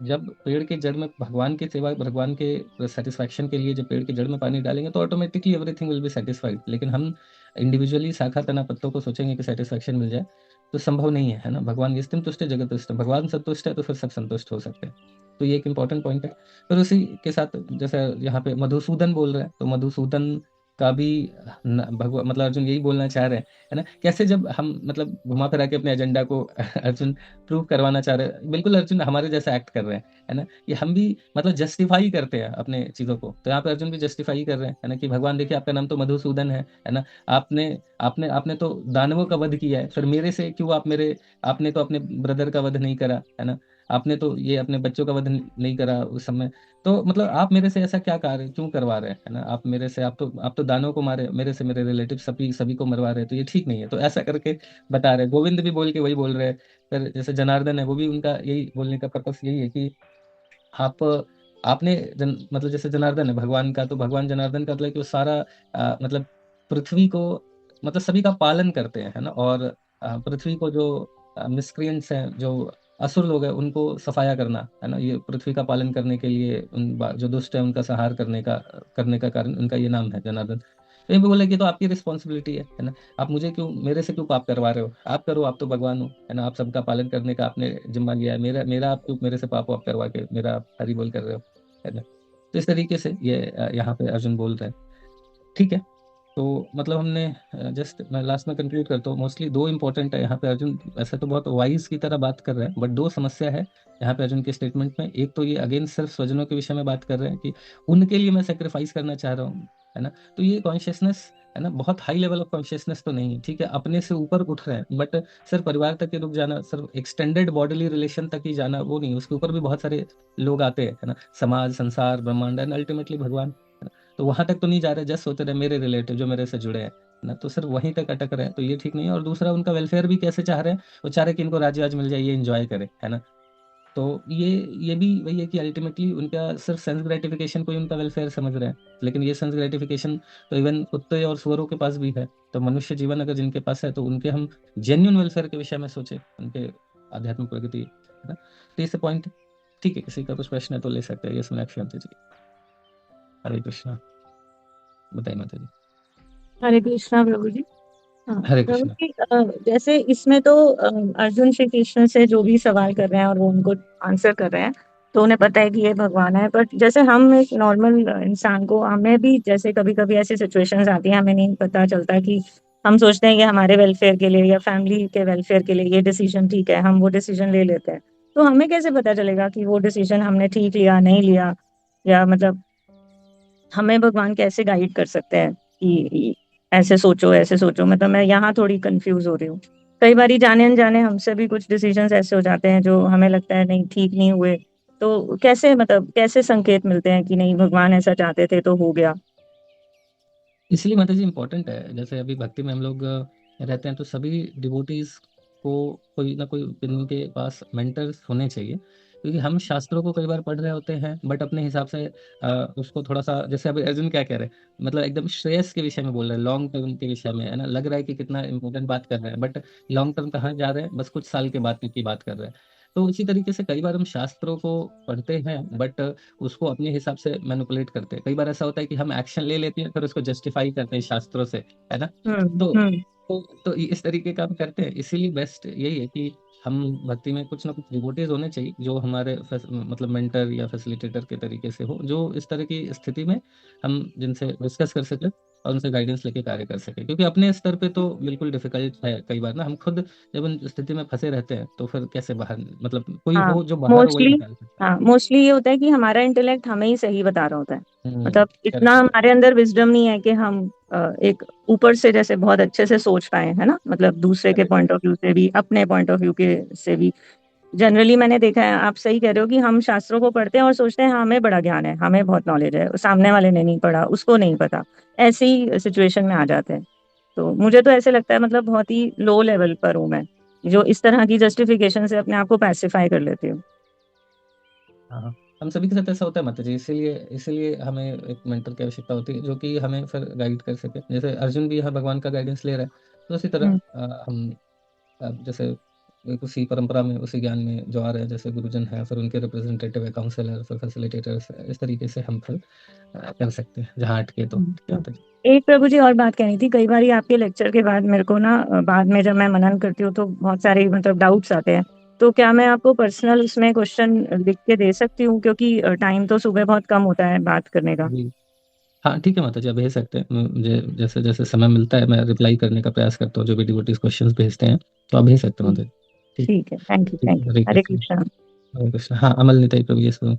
जब पेड़ के जड़ में भगवान की सेवा, भगवान के सेटिस्फैक्शन के लिए जब पेड़ के जड़ में पानी डालेंगे तो automatically everything will be satisfied. लेकिन हम इंडिविजुअली शाखा तना पत्तों को सोचेंगे कि सेटिस्फैक्शन मिल जाए, तो संभव नहीं है, है ना। भगवान यस्तिम तुष्ट जगत तुष्ट, भगवान संतुष्ट है तो फिर सब संतुष्ट हो सकते हैं। तो ये एक इंपॉर्टेंट पॉइंट है। फिर उसी के साथ जैसे यहाँ पे मधुसूदन बोल रहे हैं, तो मधुसूदन का भी भगवान मतलब अर्जुन यही बोलना चाह रहे हैं, है ना। कैसे जब हम मतलब घुमा फिरा के अपने एजेंडा को अर्जुन प्रूव करवाना चाह रहे हैं, बिल्कुल अर्जुन हमारे जैसा एक्ट कर रहे हैं, है ना। ये हम भी मतलब जस्टिफाई करते हैं अपने चीजों को, तो यहाँ पे अर्जुन भी जस्टिफाई कर रहे हैं, है ना, कि भगवान देखिए आपका नाम तो मधुसूदन है ना। आपने आपने आपने तो दानवों का वध किया है, फिर मेरे से क्यों आप मेरे, आपने तो अपने ब्रदर का वध नहीं करा, है ना, आपने तो ये अपने बच्चों का वध नहीं करा उस समय। तो मतलब आप मेरे से ऐसा क्या कार्य क्यों करवा रहे हैं, है ना, आप मेरे से, आप तो दानों को मारे, मेरे से मेरे रिलेटिव सभी सभी को मरवा रहे हैं, तो ये ठीक नहीं है। तो ऐसा करके बता रहे हैं। गोविंद भी बोल के वही बोल रहे हैं। फिर जैसे जनार्दन है, वो भी उनका यही बोलने का पर्पस यही है कि आप आपने मतलब जैसे जनार्दन है भगवान का, तो भगवान जनार्दन का मतलब कि वो सारा मतलब पृथ्वी को, मतलब सभी का पालन करते हैं, है ना। और पृथ्वी को जो मिसक्रियंट्स हैं, जो असुर लोग हैं, उनको सफाया करना, है ना, ये पृथ्वी का पालन करने के लिए जो दुष्ट है उनका संहार करने का कारण उनका ये नाम है जनार्दन। तो ये भी बोले कि तो आपकी रिस्पॉन्सिबिलिटी है ना, आप मुझे क्यों, मेरे से क्यों पाप करवा रहे हो, आप करो, आप तो भगवान हो, है ना, आप सबका पालन करने का आपने जिम्मा लिया है, मेरा मेरा आप क्यों मेरे से पाप वाप करवा के मेरा आप हरी बोल कर रहे हो, है ना। तो इस तरीके से ये यहाँ पे अर्जुन बोल रहे हैं। ठीक है। तो मतलब हमने जस्ट मैं लास्ट में कंक्लूड करता हूँ, मोस्टली दो इंपॉर्टेंट है यहाँ पे अर्जुन, ऐसे तो बहुत वाइज की तरह बात कर रहे हैं, बट दो समस्या है यहाँ पे अर्जुन के स्टेटमेंट में। एक तो ये अगेन सिर्फ स्वजनों के विषय में बात कर रहे हैं कि उनके लिए मैं सेक्रीफाइस करना चाह रहा हूँ, है ना। तो ये कॉन्शियसनेस, है ना, बहुत हाई लेवल ऑफ कॉन्शियसनेस तो नहीं है, ठीक है, अपने से ऊपर उठ रहे हैं, बट सिर्फ परिवार तक ही रुक जाना, सिर्फ एक्सटेंडेड बॉडीली रिलेशन तक ही जाना वो नहीं, उसके ऊपर भी बहुत सारे लोग आते हैं, है ना, समाज, संसार, ब्रह्मांड एंड अल्टीमेटली भगवान, तो वहां तक तो नहीं जा रहे, जस्ट सोते रहे मेरे रिलेटिव जो मेरे से जुड़े हैं ना, तो सिर्फ वहीं तक अटक रहे हैं, तो ये ठीक नहीं है। और दूसरा उनका वेलफेयर भी कैसे चाह रहे हैं, वो चाह रहे हैं कि इनको राज्य आज मिल जाए, ये एंजॉय करे, है ना। तो ये भी वही है कि अल्टीमेटली उनका सिर्फ सेंस ग्रेटिफिकेशन को ही उनका वेलफेयर समझ रहे हैं, लेकिन ये सेंस ग्रेटिफिकेशन तो इवन कुत्ते और सुअरों के पास भी है। तो मनुष्य जीवन अगर जिनके पास है तो उनके हम जेन्युइन वेलफेयर के विषय में सोचे, उनके आध्यात्मिक प्रगति, है ना। तो इस पॉइंट, ठीक है, किसी का कुछ प्रश्न है तो ले सकते हैं, ये सुना जी। हरे कृष्णा। बताइए माता जी। हरे कृष्णा प्रभु जी। हाँ हरे प्रभु कृष्णा। जी, जैसे इसमें तो अर्जुन श्री कृष्ण से जो भी सवाल कर रहे हैं और वो उनको आंसर कर रहे हैं, तो उन्हें पता है कि ये भगवान है। बट जैसे हम एक नॉर्मल इंसान को, हमें भी जैसे कभी कभी ऐसी सिचुएशंस आती है, हमें नहीं पता चलता कि हम सोचते हैं कि हमारे वेलफेयर के लिए या फैमिली के वेलफेयर के लिए ये डिसीजन ठीक है, हम वो डिसीजन ले लेते हैं। तो हमें कैसे पता चलेगा कि वो डिसीजन हमने ठीक लिया नहीं लिया, या मतलब हमें भगवान कैसे गाइड कर सकते हैं कि ऐसे सोचो ऐसे सोचो? मतलब मैं यहाँ थोड़ी कंफ्यूज हो रही हूँ। कई बार जाने अनजाने हमसे भी कुछ डिसीजंस ऐसे हो जाते हैं जो हमें लगता है नहीं, ठीक नहीं हुए। तो कैसे, मतलब कैसे संकेत मिलते हैं कि नहीं, भगवान ऐसा चाहते थे तो हो गया? इसलिए माता जी इम्पोर्टेंट है, जैसे अभी भक्ति में हम लोग रहते हैं, तो सभी डिवोटीज को कोई ना कोई इनके पास मेंटर्स होने चाहिए। क्योंकि हम शास्त्रों को कई बार पढ़ रहे होते हैं, बट अपने हिसाब से उसको थोड़ा सा, जैसे अभी अर्जुन क्या कह रहे हैं, मतलब एकदम श्रेयस के विषय में बोल रहे हैं, लॉन्ग टर्म के विषय में, है ना, लग रहा है कि कितना इंपॉर्टेंट बात कर रहे हैं, बट लॉन्ग टर्म कहाँ जा रहे हैं, बस कुछ साल के बाद की बात कर रहे हैं। तो इसी तरीके से कई बार हम शास्त्रों को पढ़ते हैं, बट उसको अपने हिसाब से मैनिपुलेट करते हैं। कई बार ऐसा होता है कि हम एक्शन ले लेते हैं, फिर उसको जस्टिफाई करते हैं शास्त्रों से, है ना। तो हम्म। इस तरीके का हम करते हैं। इसीलिए बेस्ट यही है कि हम भक्ति में कुछ ना कुछ डिवोटीज होने चाहिए जो हमारे मतलब मेंटर या फैसिलिटेटर के तरीके से हो, जो इस तरह की स्थिति में हम जिनसे डिस्कस कर सके और उनसे गाइडेंस लेके कार्य कर सके। क्योंकि अपने स्तर पे तो बिल्कुल डिफिकल्ट है कई बार ना, हम खुद जब उन स्थिति में फंसे रहते हैं तो फिर कैसे बाहर, मतलब कोई हाँ हो जो बाहर हो वही मोस्टली, निकाल सकता हाँ मोस्टली ये होता है कि हमारा इंटेलेक्ट हमें ही सही बता रहा होता है। है। मतलब इतना करेक्ट। हमारे अंदर विजडम नहीं है कि हम एक ऊपर से जैसे बहुत अच्छे से सोच पाए, है ना, मतलब दूसरे के करेक्ट। पॉइंट ऑफ व्यू से भी, अपने पॉइंट ऑफ व्यू के से भी। जनरली मैंने देखा है, आप सही कह रहे हो, कि हम शास्त्रों को पढ़ते हैं और सोचते हैं हाँ, हमें बड़ा ज्ञान है, हमें बहुत नॉलेज है, सामने वाले ने नहीं पढ़ा, उसको नहीं पता। ऐसी ही सिचुएशन में आ जाते हैं। तो मुझे तो ऐसे लगता है, मतलब बहुत ही लो लेवल पर हूँ मैं, जो इस तरह की जस्टिफिकेशन से अपने आप को पैसिफाई कर लेती हूँ। हाँ हाँ, हम सभी के साथ ऐसा होता है माता जी। इसीलिए इसीलिए हमें एक मेंटर की आवश्यकता होती है जो कि हमें फिर गाइड कर सके। जैसे अर्जुन भी यहाँ भगवान का गाइडेंस ले रहा है, तो उसी तरह हम्म। हम जैसे एक उसी परंपरा में, उसी ज्ञान में जो आ रहे हैं, जैसे गुरुजन है, फिर उनके रिप्रेजेंटेटिव है, काउंसलर, फिर फैसिलिटेटर्स, इस तरीके से हम फिर कर सकते हैं जहाँ अटके तो, ठीक है हम्म। माता जी। एक प्रभु जी और बात कहनी थी। कई बार आपके लेक्चर के बाद मेरे को ना, बाद में जब मैं मनन करती हूँ तो बहुत सारे मतलब डाउट्स आते हैं। तो क्या मैं आपको पर्सनल उसमें क्वेश्चन लिख के दे सकती हूँ? क्योंकि टाइम तो सुबह बहुत कम होता है बात करने का। जी हाँ, ठीक है माता जी, आप भेज सकते हैं। मुझे जैसे जैसे समय मिलता है मैं रिप्लाई करने का प्रयास करता हूँ, जो भी डिवोटीज क्वेश्चंस भेजते हैं, तो आप भेज सकते हैं हम्म, माता जी। ठीक। ठीक है, थैंक यू, ठीक थैंक है, यू, हरे हरे कृष्ण। कृष्णा। हरे कृष्ण। हाँ, अमल निताई प्रभु ये सुनो।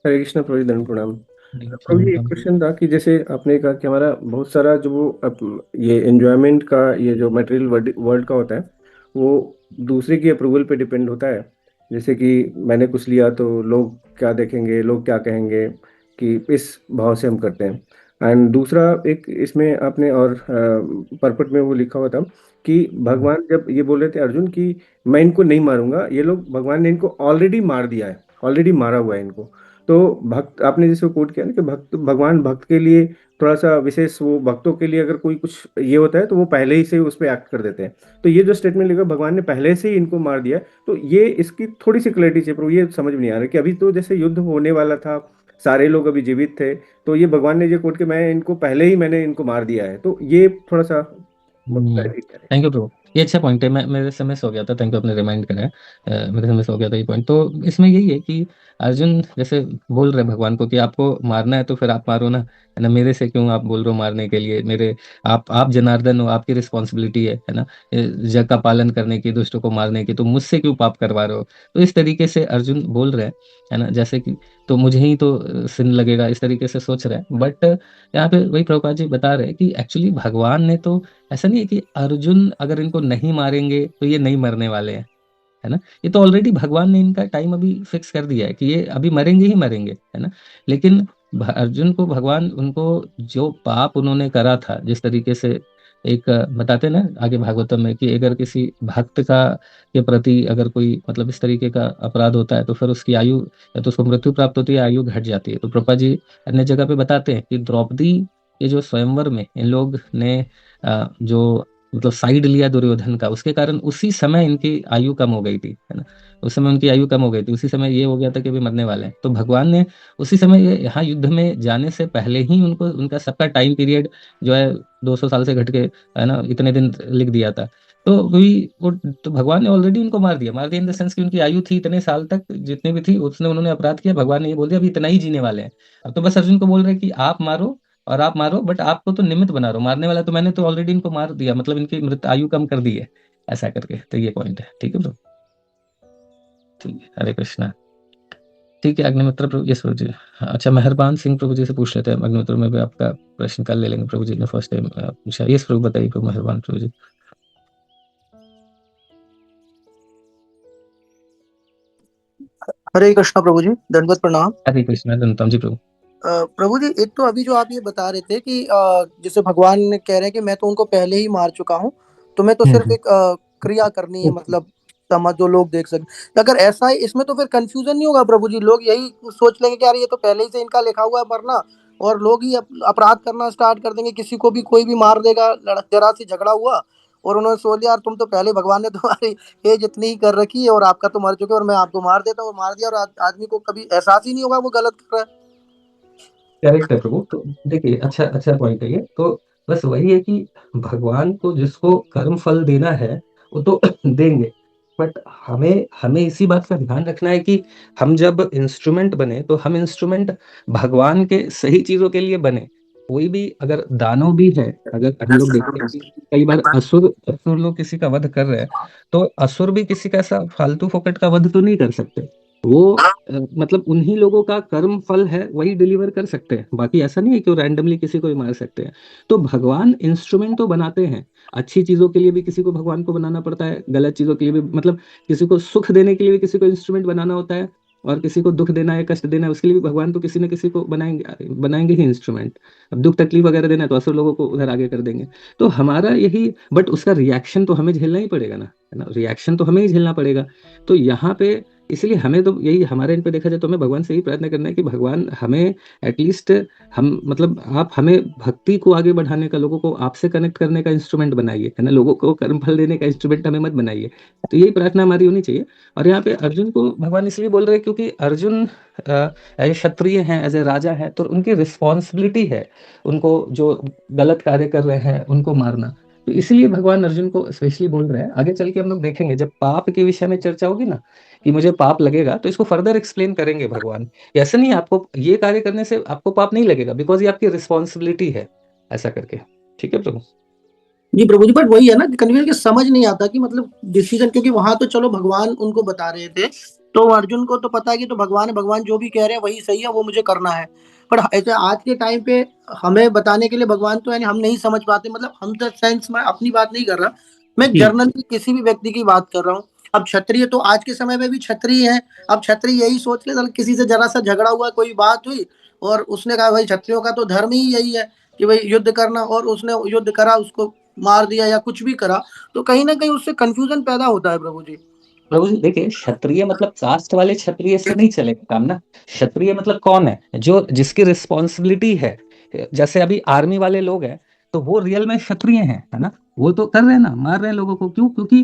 हरे कृष्णा प्रभु जी, दंड प्रणाम। हरे प्रभु जी, एक कृष्ण। क्वेश्चन था कि जैसे आपने कहा कि हमारा बहुत सारा जो वो ये एंजॉयमेंट का, ये जो मटेरियल वर्ल्ड वर्ल्ड का होता है, वो दूसरे की अप्रूवल पे डिपेंड होता है। जैसे कि मैंने कुछ लिया तो लोग क्या देखेंगे, लोग क्या कहेंगे, कि इस भाव से हम करते हैं। एंड दूसरा, एक इसमें आपने और परपट में वो लिखा हुआ था कि भगवान जब ये बोल रहे थे अर्जुन कि मैं इनको नहीं मारूंगा, ये लोग, भगवान ने इनको ऑलरेडी मार दिया है, ऑलरेडी मारा हुआ है इनको। तो भक्त, आपने जैसे कोट किया ना कि भक्त, भगवान भक्त के लिए थोड़ा सा विशेष, वो भक्तों के लिए अगर कोई कुछ ये होता है तो वो पहले ही से उस पर एक्ट कर देते हैं। तो ये जो स्टेटमेंट लिखा भगवान ने पहले से ही इनको मार दिया है, तो ये इसकी थोड़ी सी क्लैरिटी चाहिए प्रभु। ये समझ में नहीं आ रहा कि अभी तो जैसे युद्ध होने वाला था, सारे लोग अभी जीवित थे, तो ये भगवान ने ये कोट के मैं इनको पहले ही, मैंने इनको मार दिया है, तो ये थोड़ा सा क्लैरिटी करें। Thank you bro. ये अच्छा पॉइंट है, मैं मेरे से मिस हो गया था, थैंक यू आपने रिमाइंड कराया। मेरे से मिस हो गया था ये पॉइंट। तो इसमें यही है कि अर्जुन जैसे बोल रहे भगवान को कि आपको मारना है तो फिर आप मारो ना, है ना, मेरे से क्यों आप बोल रहे हो मारने के लिए? मेरे आप जनार्दन हो, आपकी रिस्पॉन्सिबिलिटी है ना, जग का पालन करने की, दुष्टों को मारने की, तो मुझसे क्यों पाप करवा रहे हो? तो इस तरीके से अर्जुन बोल रहे हैं, है ना, जैसे कि तो मुझे ही तो सिन लगेगा, इस तरीके से सोच रहे हैं। बट यहाँ पे वही प्रभुपाद जी बता रहे हैं कि एक्चुअली भगवान ने तो, ऐसा नहीं है कि अर्जुन अगर इनको नहीं मारेंगे तो ये नहीं मरने वाले हैं, है ना। ये तो ऑलरेडी भगवान ने इनका टाइम अभी फिक्स कर दिया है कि ये अभी मरेंगे ही मरेंगे, है ना। लेकिन अर्जुन को भगवान, उनको जो पाप उन्होंने करा था, जिस तरीके से एक बताते हैं ना आगे भागवतम में, कि अगर किसी भक्त का के प्रति अगर कोई मतलब इस तरीके का अपराध होता है तो फिर उसकी आयु, या तो उसको मृत्यु प्राप्त होती है, आयु घट जाती है। तो प्रभुपाद जी अन्य जगह पे बताते हैं कि द्रौपदी, ये जो स्वयंवर में इन लोग ने जो मतलब साइड लिया दुर्योधन का, उसके कारण उसी समय इनकी आयु कम हो गई थी, है ना। उस समय उनकी आयु कम हो गई थी, उसी समय ये हो गया था कि अभी मरने वाले हैं। तो भगवान ने उसी समय यहाँ युद्ध में जाने से पहले ही उनको उनका सबका टाइम पीरियड जो है 200 साल से घट के, है ना, इतने दिन लिख दिया था। तो वही वो, तो भगवान ने ऑलरेडी उनको मार दिया इन द सेंस कि उनकी आयु थी इतने साल तक जितने भी थी, उसने उन्होंने अपराध किया, भगवान ने ये बोल दिया अभी इतना ही जीने वाले हैं। अब तो बस अर्जुन को बोल रहे हैं कि आप मारो, और आप मारो, बट आपको तो निमित्त बना रहा हूं, मारने वाला तो मैंने तो ऑलरेडी इनको मार दिया, मतलब इनकी मृत आयु कम कर दी है, ऐसा करके। तो ये पॉइंट है, ठीक है ब्रो। ठीक है, हरे कृष्णा। ठीक है, अग्निमित्र प्रभु, यस प्रभु जी। हाँ, अच्छा, मेहरबान सिंह प्रभु जी से पूछ लेते हैं, अग्निमित्र में भी आपका प्रश्न कल ले लेंगे। प्रभु जी ने फर्स्ट टाइम पूछा, यस प्रभु, बताइए प्रभु, मेहरबान प्रभु जी। हरे कृष्णा प्रभु जी, दंडवत प्रणाम। हरे कृष्णा, दंतम जी प्रभु। प्रभु जी, एक तो अभी जो आप ये बता रहे थे कि जैसे भगवान ने कह रहे हैं कि मैं तो उनको पहले ही मार चुका हूँ, तो मैं तो सिर्फ एक क्रिया करनी है, मतलब समाज जो लोग देख सके। अगर ऐसा है, इसमें तो फिर कंफ्यूजन नहीं होगा प्रभु जी? लोग यही सोच लेंगे कि यार ये तो पहले ही से इनका लिखा हुआ है मरना, और लोग ही अपराध करना स्टार्ट कर देंगे, किसी को भी कोई भी मार देगा, जरा सी झगड़ा हुआ और उन्होंने सोच लिया यार तुम तो पहले, भगवान ने तुम्हारी एज इतनी ही कर रखी है और आपका तो मर चुके और मैं आपको मार देता हूँ, मार दिया, और आदमी को कभी एहसास ही नहीं होगा वो गलत कर रहा है। करेक्ट है प्रभु। तो देखिए, अच्छा अच्छा पॉइंट है ये तो। बस वही है कि भगवान को जिसको कर्म फल देना है वो तो देंगे, बट हमें हमें इसी बात का ध्यान रखना है कि हम जब इंस्ट्रूमेंट बने तो हम इंस्ट्रूमेंट भगवान के सही चीजों के लिए बने। कोई भी अगर दानव भी है, अगर हम लोग देखते हैं कि कई बार असुर असुर लोग किसी का वध कर रहे हैं, तो असुर भी किसी का ऐसा फालतू फोकट का वध तो नहीं कर सकते। वो मतलब उन्हीं लोगों का कर्म फल है, वही डिलीवर कर सकते हैं, बाकी ऐसा नहीं है कि वो रैंडमली किसी को भी मार सकते हैं। तो भगवान इंस्ट्रूमेंट तो बनाते हैं, अच्छी चीजों के लिए भी किसी को भगवान को बनाना पड़ता है, गलत चीजों के लिए भी, मतलब किसी को सुख देने के लिए भी किसी को इंस्ट्रूमेंट बनाना होता है, और किसी को दुख देना है, कष्ट देना है, उसके लिए भी भगवान तो किसी न किसी को बनाएंगे ही इंस्ट्रूमेंट। अब दुख तकलीफ वगैरह देना है तो असुर लोगों को उधर आगे कर देंगे। तो हमारा यही, बट उसका रिएक्शन तो हमें झेलना ही पड़ेगा ना, है ना, रिएक्शन तो हमें ही झेलना पड़ेगा। तो यहाँ पे इसलिए हमें तो यही, हमारे इन पे देखा जाए तो हमें भगवान से यही प्रयत्न करना है कि भगवान हमें एटलीस्ट, हम मतलब आप हमें भक्ति को आगे बढ़ाने का, लोगों को आपसे कनेक्ट करने का इंस्ट्रूमेंट बनाइए, है ना, लोगों को कर्म फल देने का इंस्ट्रूमेंट हमें मत बनाइए। तो यही प्रार्थना हमारी होनी चाहिए। और यहाँ पे अर्जुन को भगवान इसलिए बोल रहे हैं क्योंकि अर्जुन एज क्षत्रिय हैं, एज ए राजा है, तो उनकी रिस्पॉन्सिबिलिटी है उनको जो गलत कार्य कर रहे हैं उनको मारना। तो इसलिए भगवान अर्जुन को स्पेशली बोल रहे हैं। आगे चल के हम लोग देखेंगे जब पाप के विषय में चर्चा होगी ना, कि मुझे पाप लगेगा, तो इसको फर्दर एक्सप्लेन करेंगे भगवान। ऐसा नहीं है आपको ये कार्य करने से आपको पाप नहीं लगेगा, बिकॉज ये आपकी रिस्पॉन्सिबिलिटी है, ऐसा करके। ठीक है प्रभु। जी प्रभु जी, बट वही है ना कि कन्फ्यूजन के समझ नहीं आता कि मतलब डिसीजन, क्योंकि वहां तो चलो भगवान उनको बता रहे थे, तो अर्जुन को तो पता है कि तो भगवान है, भगवान जो भी कह रहे हैं वही सही है, वो मुझे करना है। पर ऐसे आज के टाइम पे हमें बताने के लिए भगवान तो यानी हम नहीं समझ पाते, मतलब हम तो सेंस में अपनी बात नहीं कर रहा, मैं जी जनरली किसी भी व्यक्ति की बात कर रहा हूँ। अब क्षत्रिय तो आज के समय में भी क्षत्रिय है। अब क्षत्रिय यही सोच ले, किसी से जरा सा झगड़ा हुआ, कोई बात हुई और उसने कहा भाई क्षत्रियों का तो धर्म ही यही है कि भाई युद्ध करना, और उसने युद्ध करा, उसको मार दिया या कुछ भी करा, तो कहीं ना कहीं उससे कंफ्यूजन पैदा होता है प्रभु जी। प्रभु जी, देखिए, क्षत्रिय मतलब कास्ट वाले क्षत्रिय से नहीं चलेगा काम ना। क्षत्रिय मतलब कौन है, जो जिसकी रिस्पॉन्सिबिलिटी है। जैसे अभी आर्मी वाले लोग हैं, तो वो रियल में क्षत्रिय हैं, है ना। वो तो कर रहे हैं ना, मार रहे हैं लोगों को, क्यों? क्योंकि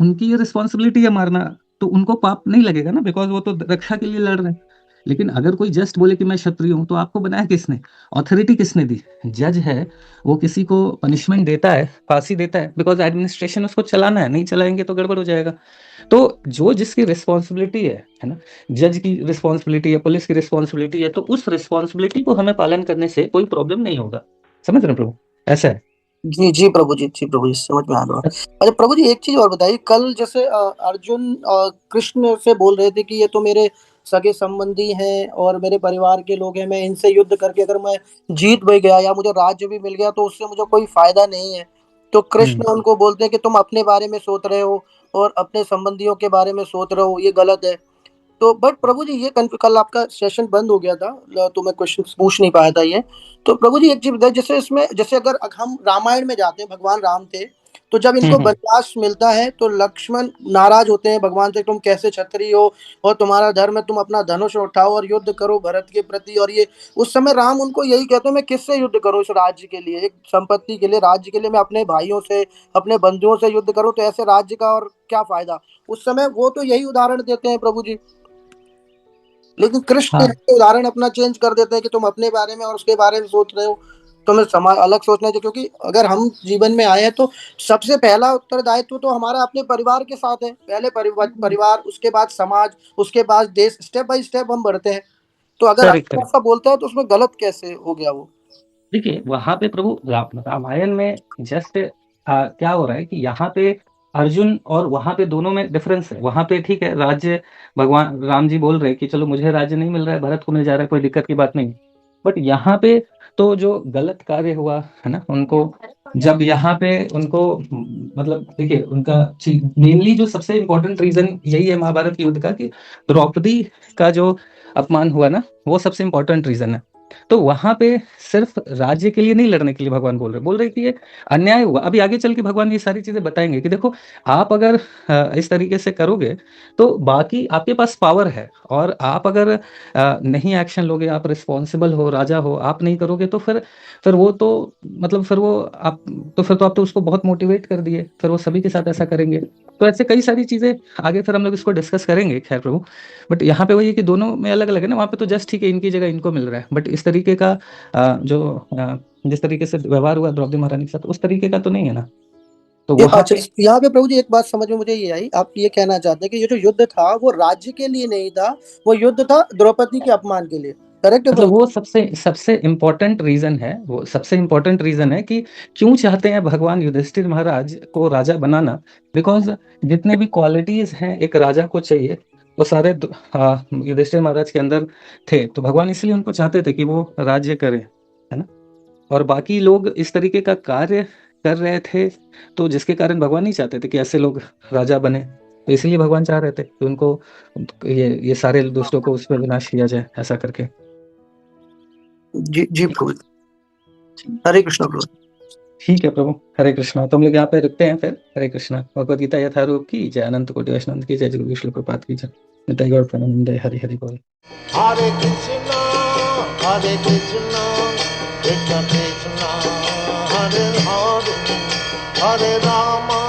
उनकी ये रिस्पॉन्सिबिलिटी है मारना। तो उनको पाप नहीं लगेगा ना, बिकॉज वो तो रक्षा के लिए लड़ रहे हैं। लेकिन अगर कोई जस्ट बोले कि मैं क्षत्रिय हूं, तो आपको बनाया किसने? अथॉरिटी किसने दी? जज है, वो किसी को पनिशमेंट देता है, फांसी देता है, बिकॉज एडमिनिस्ट्रेशन उसको चलाना है, नहीं चलाएंगे तो गड़बड़ हो जाएगा। तो जो जिसकी रिस्पॉन्सिबिलिटी है ना, जज की रिस्पॉन्सिबिलिटी है, पुलिस की रिस्पॉन्सिबिलिटी है, तो उस रिस्पॉन्सिबिलिटी को हमें पालन करने से कोई प्रॉब्लम नहीं होगा। समझ रहे हैं प्रभु? ऐसा है। जी जी प्रभु जी, जी प्रभु जी, समझ में आ रहा है। अच्छा प्रभु जी, एक चीज और बताइए, कल जैसे अर्जुन कृष्ण से बोल रहे थे कि ये तो मेरे सगे संबंधी हैं और मेरे परिवार के लोग हैं, मैं इनसे युद्ध करके अगर मैं जीत भी गया या मुझे राज्य भी मिल गया तो उससे मुझे कोई फायदा नहीं है। तो कृष्ण उनको बोलते हैं कि तुम अपने बारे में सोच रहे हो और अपने संबंधियों के बारे में सोच रहे हो, ये गलत है। तो बट प्रभु जी, ये कल आपका सेशन बंद हो गया था, तो मैं क्वेश्चन पूछ नहीं पाया था ये। तो प्रभु जी एक चीज बताइए, जैसे इसमें, जैसे अगर हम रामायण में जाते हैं, भगवान राम थे, तो जब इनको हम्म। बर्दाश्त मिलता है तो लक्ष्मण नाराज होते हैं भगवान से, तुम कैसे क्षत्रिय हो और तुम्हारा धर्म है, तुम अपना धनुष उठाओ और युद्ध करो भरत के प्रति। और ये उस समय राम उनको यही कहते हैं, मैं किससे युद्ध करूं इस राज्य के लिए, एक संपत्ति के लिए, राज्य के लिए, मैं अपने भाइयों से अपने बंधुओं से युद्ध करूं तो ऐसे राज्य का और क्या फायदा। उस समय वो तो यही उदाहरण देते हैं प्रभु जी, लेकिन कृष्ण हाँ उदाहरण अपना चेंज कर देते हैं कि तुम अपने बारे में और उसके बारे में सोच रहे हो, तुम्हें समाज अलग सोचना चाहिए। क्योंकि अगर हम जीवन में आए हैं तो सबसे पहला उत्तरदायित्व तो हमारा अपने परिवार के साथ है, पहले परिवार, उसके बाद समाज, उसके बाद देश, स्टेप बाय स्टेप हम बढ़ते हैं। तो अगर करेक्ट ऐसा बोलता है तो उसमें गलत कैसे हो गया वो। देखिए वहां पे प्रभु रामायण में जस्ट क्या हो रहा है कि यहाँ पे अर्जुन और वहां पे दोनों में डिफरेंस है। वहां पे ठीक है, राज्य भगवान राम जी बोल रहे हैं कि चलो मुझे राज्य नहीं मिल रहा है, भरत को मिल जा रहा है, कोई दिक्कत की बात नहीं। बट यहाँ पे तो जो गलत कार्य हुआ है ना उनको, जब यहाँ पे उनको मतलब देखिए उनका मेनली जो सबसे इम्पोर्टेंट रीजन यही है महाभारत युद्ध का कि द्रौपदी का जो अपमान हुआ ना, वो सबसे इम्पोर्टेंट रीजन है। तो वहां पे सिर्फ राज्य के लिए नहीं लड़ने के लिए भगवान बोल रहे कि ये अन्याय हुआ। अभी आगे चल के भगवान ये सारी चीजें बताएंगे कि देखो आप अगर इस तरीके से करोगे तो बाकी आपके पास पावर है, और आप अगर नहीं एक्शन लोगे, आप रिस्पॉन्सिबल हो, राजा हो, आप नहीं करोगे तो फिर वो तो मतलब फिर वो आप तो फिर तो आप तो उसको बहुत मोटिवेट कर दिए, फिर वो सभी के साथ ऐसा करेंगे। तो ऐसे कई सारी चीजें आगे फिर हम लोग इसको डिस्कस करेंगे, खैर प्रभु। बट यहाँ पे वही है कि दोनों में अलग अलग है ना, वहाँ पे तो जस्ट ठीक है इनकी जगह इनको मिल रहा है, बट इस तरीके का जिस तरीके से व्यवहार हुआ द्रौपदी महारानी के साथ उस तरीके का तो नहीं है ना। तो ये वहां अच्छा, पे यहाँ पे प्रभु जी एक बात समझ में मुझे ये आई, आप ये कहना चाहते हैं कि ये जो युद्ध था वो राज्य के लिए नहीं था, वो युद्ध था द्रौपदी के अपमान के लिए, करेक्ट है मतलब प्रभु? वो सबसे सबसे इम्पोर्टेंट रीजन है, वो सबसे इम्पोर्टेंट रीजन है कि क्यों चाहते हैं भगवान युधिष्ठिर महाराज को राजा बनाना। बिकॉज जितने भी क्वालिटीज हैं एक राजा को चाहिए वो सारे युधिष्ठिर महाराज के अंदर थे। तो भगवान इसलिए उनको चाहते थे कि वो राज्य करे, है ना। और बाकी लोग इस तरीके का कार्य कर रहे थे, तो जिसके कारण भगवान नहीं चाहते थे कि ऐसे लोग राजा बने। तो इसलिए भगवान चाह रहे थे कि उनको ये सारे दुष्टों को उस पर विनाश किया जाए ऐसा करके। जी जी प्रभु, हरे कृष्ण प्रभु। ठीक है प्रभु, हरे कृष्णा। तो हम लोग यहाँ पे रुकते हैं फिर। हरे कृष्णा। भगवद गीता यथारूप की जय, अनंत कोटि वैष्णव की जय, जगत विष्णु प्रपात की जय, निताई गौर प्रेमानंद, हरि हरि बोल। Hare Krishna, Hare Krishna, Krishna Krishna, Hare Hare, Hare Rama,